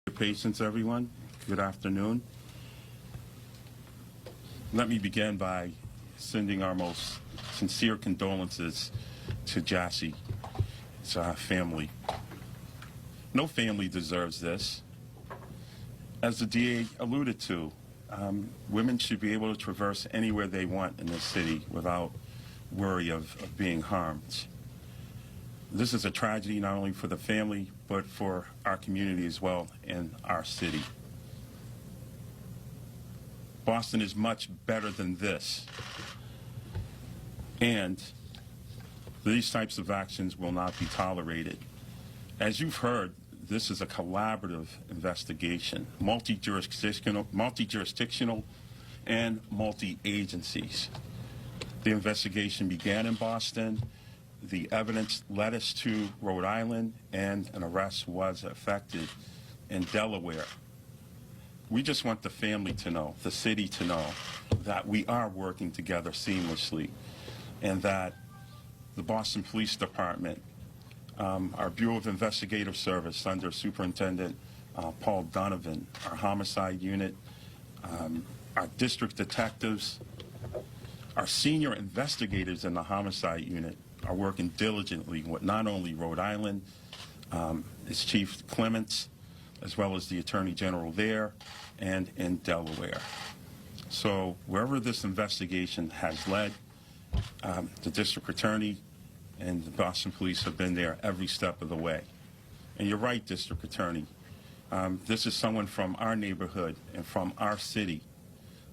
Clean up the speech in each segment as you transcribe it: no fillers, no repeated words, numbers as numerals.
Your patience, everyone. Good afternoon. Let me begin by sending our most sincere condolences to Jassy, his family. No family deserves this. As the DA alluded to, women should be able to traverse anywhere they want in this city without worry of being harmed. This is a tragedy not only for the family, but for our community as well and our city. Boston is much better than this. And these types of actions will not be tolerated. As you've heard, this is a collaborative investigation, multi-jurisdictional and multi-agencies. The investigation began in Boston. The evidence led us to Rhode Island, and an arrest was effected in Delaware. We just want the family to know, the city to know, that we are working together seamlessly, and that the Boston Police Department, our Bureau of Investigative Service under Superintendent Paul Donovan, our homicide unit, our district detectives, our senior investigators in the homicide unit are working diligently with not only Rhode Island, its Chief Clements, as well as the Attorney General there, and in Delaware. So wherever this investigation has led, the District Attorney and the Boston Police have been there every step of the way. And you're right, District Attorney. This is someone from our neighborhood and from our city.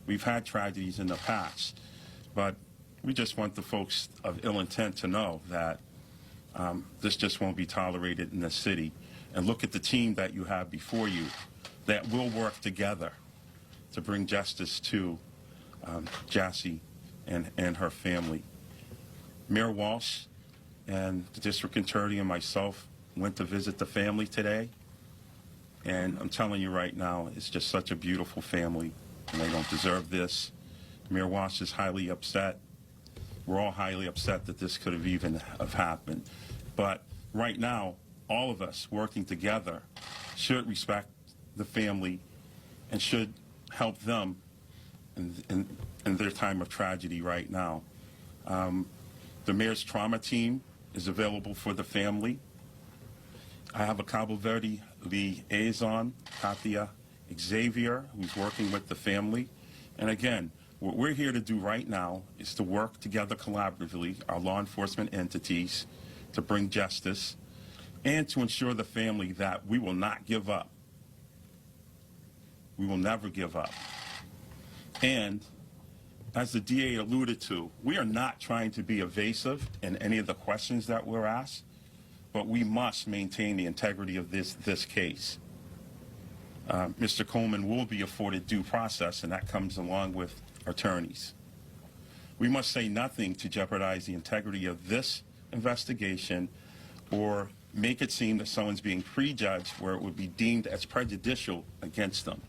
We've had tragedies in the past, but we just want the folks of ill intent to know that this just won't be tolerated in the city. And look at the team that you have before you that will work together to bring justice to Jassy and her family. Mayor Walsh and the district attorney and myself went to visit the family today. And I'm telling you right now, it's just such a beautiful family, and they don't deserve this. Mayor Walsh is highly upset. We're all highly upset that this could have even have happened. But right now, all of us working together should respect the family and should help them in their time of tragedy right now. The mayor's trauma team is available for the family. I have a Cabo Verde liaison, Katia Xavier, who's working with the family. And again, what we're here to do right now is to work together collaboratively, our law enforcement entities, to bring justice and to ensure the family that we will not give up. We will never give up. And as the DA alluded to, we are not trying to be evasive in any of the questions that we're asked, but we must maintain the integrity of this case. Mr. Coleman will be afforded due process, and that comes along with attorneys. We must say nothing to jeopardize the integrity of this investigation or make it seem that someone's being prejudged where it would be deemed as prejudicial against them.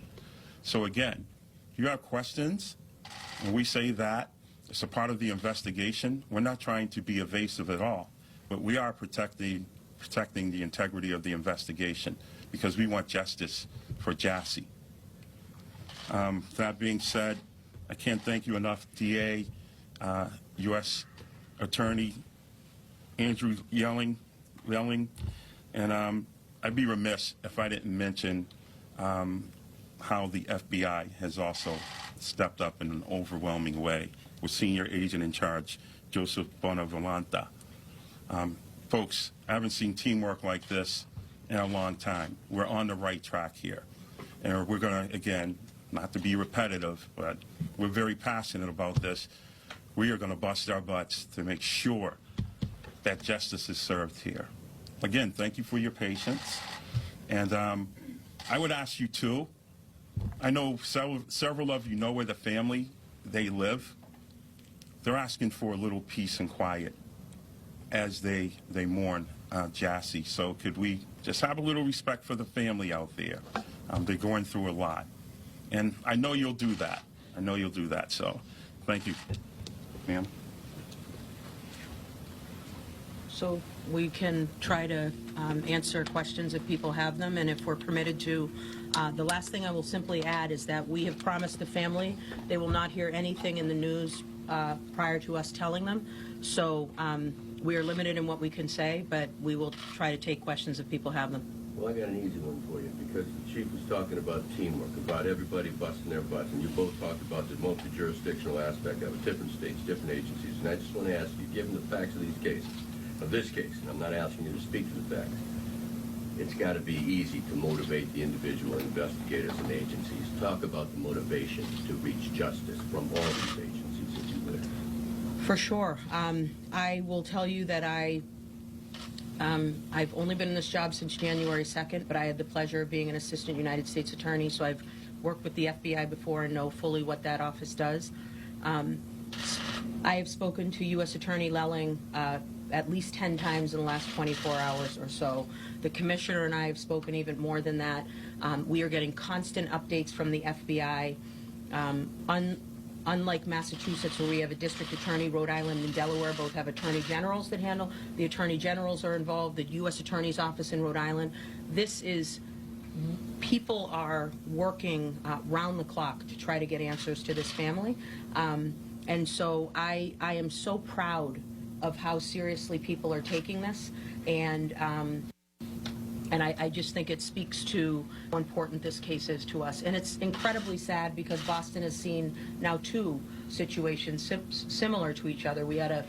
So again, if you have questions, and we say that it's a part of the investigation, we're not trying to be evasive at all, but we are protecting the integrity of the investigation because we want justice for Jassy. That being said, I can't thank you enough, DA, U.S. Attorney Andrew Yelling, and I'd be remiss if I didn't mention how the FBI has also stepped up in an overwhelming way with Senior Agent in Charge Joseph Bonavolanta. Folks, I haven't seen teamwork like this in a long time. We're on the right track here. And we're going to, again, not to be repetitive, but we're very passionate about this. We are going to bust our butts to make sure that justice is served here. Again, thank you for your patience. And I would ask you too, I know several of you know where the family, they live. They're asking for a little peace and quiet as they mourn Jassy. So could we just have a little respect for the family out there? They're going through a lot. And I know you'll do that. I know you'll do that. So thank you, ma'am. so we can try to answer questions if people have them, and if we're permitted to. The last thing I will simply add is that we have promised the family they will not hear anything in the news prior to us telling them. So we are limited in what we can say, but we will try to take questions if people have them. Well, I got an easy one for you, because the chief was talking about teamwork, about everybody busting their butts, and you both talked about the multi-jurisdictional aspect of it, different states, different agencies. And I just want to ask you, given the facts of these cases, of this case, and I'm not asking you to speak to the facts, it's got to be easy to motivate the individual investigators and agencies. Talk about the motivation to reach justice from all these agencies, if you would. For sure. I will tell you that I've only been in this job since January 2nd, but I had the pleasure of being an assistant United States attorney, so I've worked with the FBI before and know fully what that office does. I have spoken to U.S. Attorney Lelling at least 10 times in the last 24 hours or so. The commissioner and I have spoken even more than that. We are getting constant updates from the FBI. Unlike Massachusetts, where we have a district attorney, Rhode Island and Delaware both have attorney generals that handle. The attorney generals are involved, the U.S. Attorney's Office in Rhode Island. This is, people are working round the clock to try to get answers to this family. And so I am so proud of how seriously people are taking this. And I just think it speaks to how important this case is to us. And it's incredibly sad because Boston has seen now two situations similar to each other. We had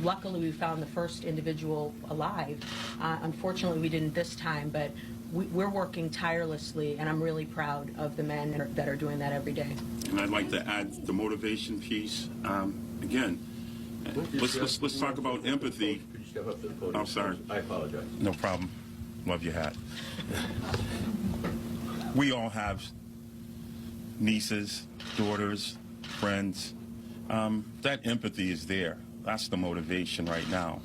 luckily we found the first individual alive. Unfortunately, we didn't this time, but we're working tirelessly, and I'm really proud of the men that are doing that every day. And I'd like to add the motivation piece. Again, let's talk about empathy. Could you step up to the podium? I'm sorry. I apologize. No problem. Love your hat. We all have nieces, daughters, friends. That empathy is there. That's the motivation right now.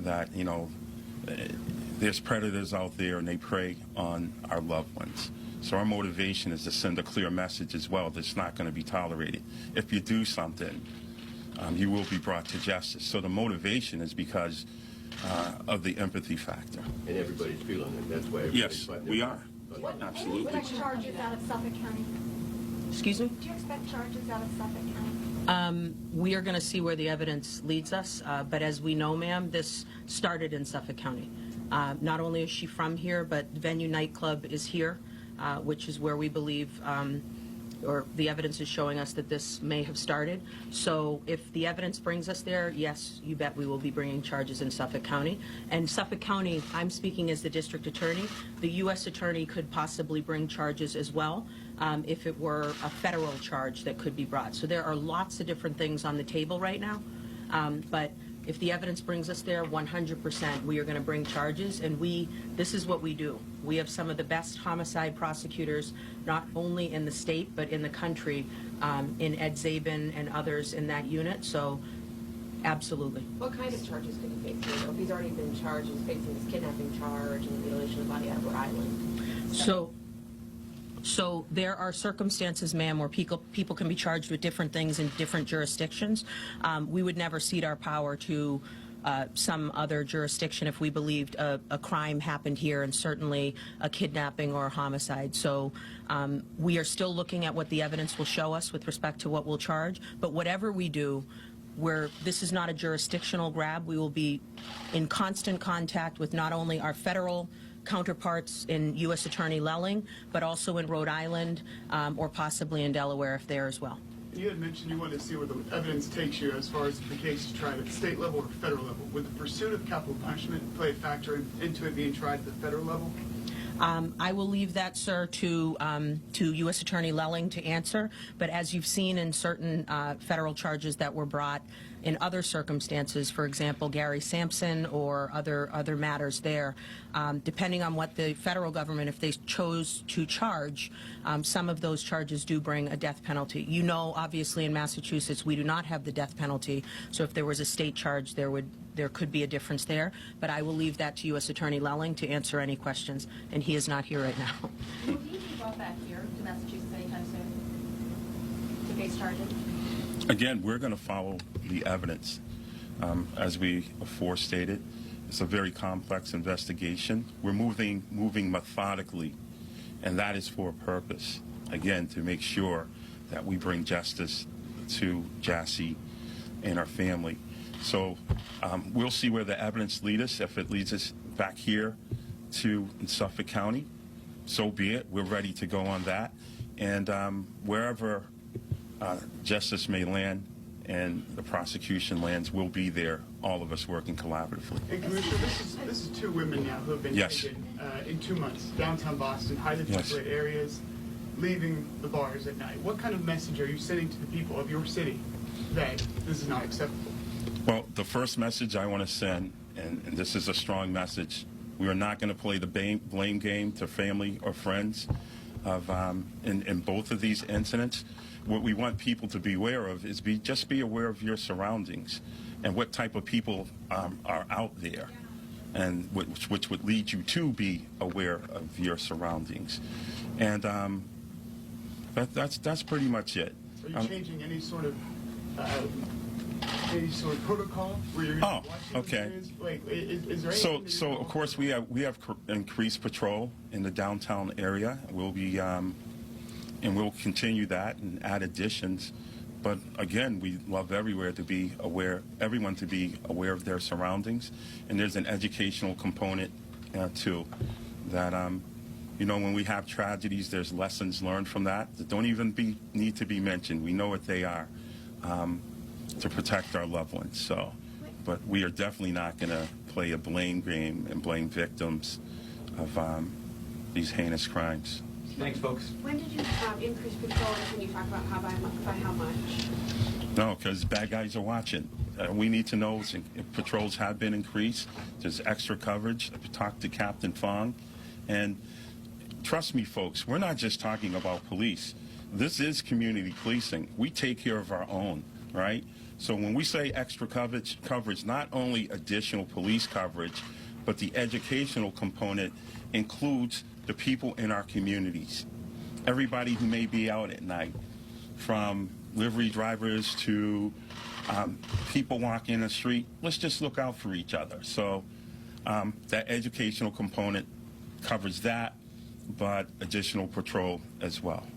That, you know, there's predators out there and they prey on our loved ones. So our motivation is to send a clear message as well that's not going to be tolerated. If you do something, you will be brought to justice. So the motivation is because of the empathy factor. And everybody's feeling it. That's why everybody's Yes, fighting we it. are. Absolutely. What charges out of Suffolk County? Excuse me? Do you expect charges out of Suffolk County? We are going to see where the evidence leads us, but as we know, ma'am, this started in Suffolk County. Not only is she from here, but Venue Nightclub is here, which is where we believe, or the evidence is showing us that this may have started. So if the evidence brings us there, yes, you bet we will be bringing charges in Suffolk County. And Suffolk County, I'm speaking as the district attorney, the U.S. attorney could possibly bring charges as well if it were a federal charge that could be brought. So there are lots of different things on the table right now, but if the evidence brings us there, 100% we are going to bring charges, and this is what we do. We have some of the best homicide prosecutors, not only in the state, but in the country, in Ed Zabin and others in that unit, so absolutely. What kind of charges could he face? You know, if he's already been charged, he's facing this kidnapping charge and the mutilation of the body out of Rhode Island. So there are circumstances, ma'am, where people can be charged with different things in different jurisdictions. We would never cede our power to some other jurisdiction if we believed a crime happened here, and certainly a kidnapping or a homicide. So we are still looking at what the evidence will show us with respect to what we'll charge. But whatever we do, this is not a jurisdictional grab. We will be in constant contact with not only our federal counterparts in U.S. Attorney Lelling, but also in Rhode Island or possibly in Delaware if there as well. You had mentioned you wanted to see where the evidence takes you as far as the case is tried at the state level or federal level. Would the pursuit of capital punishment play a factor into it being tried at the federal level? I will leave that, sir, to U.S. Attorney Lelling to answer. But as you've seen in certain federal charges that were brought in other circumstances, for example, Gary Sampson or other matters there, depending on what the federal government, if they chose to charge, some of those charges do bring a death penalty. You know, obviously in Massachusetts, we do not have the death penalty. So if there was a state charge, there could be a difference there. But I will leave that to U.S. Attorney Lelling to answer any questions, and he is not here right now. Will he be brought back here to Massachusetts anytime soon to face charges? Again, we're going to follow the evidence. As we before stated, it's a very complex investigation. We're moving methodically, and that is for a purpose, again, to make sure that we bring justice to Jassy and our family. So we'll see where the evidence leads us. If it leads us back here to Suffolk County, so be it. We're ready to go on that. And wherever justice may land and the prosecution lands, we'll be there, all of us working collaboratively. And Commissioner, this is two women now who have been Yes. taken in 2 months, downtown Boston, highly Yes. populated areas, leaving the bars at night. What kind of message are you sending to the people of your city that this is not acceptable? Well, the first message I want to send, and this is a strong message, we are not going to play the blame game to family or friends of in both of these incidents. What we want people to be aware of is just be aware of your surroundings and what type of people are out there, and which would lead you to be aware of your surroundings. And that's pretty much it. Are you changing any sort of protocol where you're Oh, watching okay. areas? Like, is there So, anything that so you're of course we have increased patrol in the downtown area. We'll be and we'll continue that and add additions. But again, we love everyone to be aware of their surroundings, and there's an educational component too. That when we have tragedies, there's lessons learned from that don't even need to be mentioned. We know what they are to protect our loved ones. So, but we are definitely not going to play a blame game and blame victims of these heinous crimes. Thanks, folks. When did you increase patrol, and can you talk about by how much? No, because bad guys are watching. We need to know if patrols have been increased. There's extra coverage. I've talked to Captain Fong. And trust me, folks, we're not just talking about police. This is community policing. We take care of our own, right? So when we say extra coverage, not only additional police coverage, but the educational component includes the people in our communities. Everybody who may be out at night, from livery drivers to people walking the street, let's just look out for each other. So that educational component covers that, but additional patrol as well.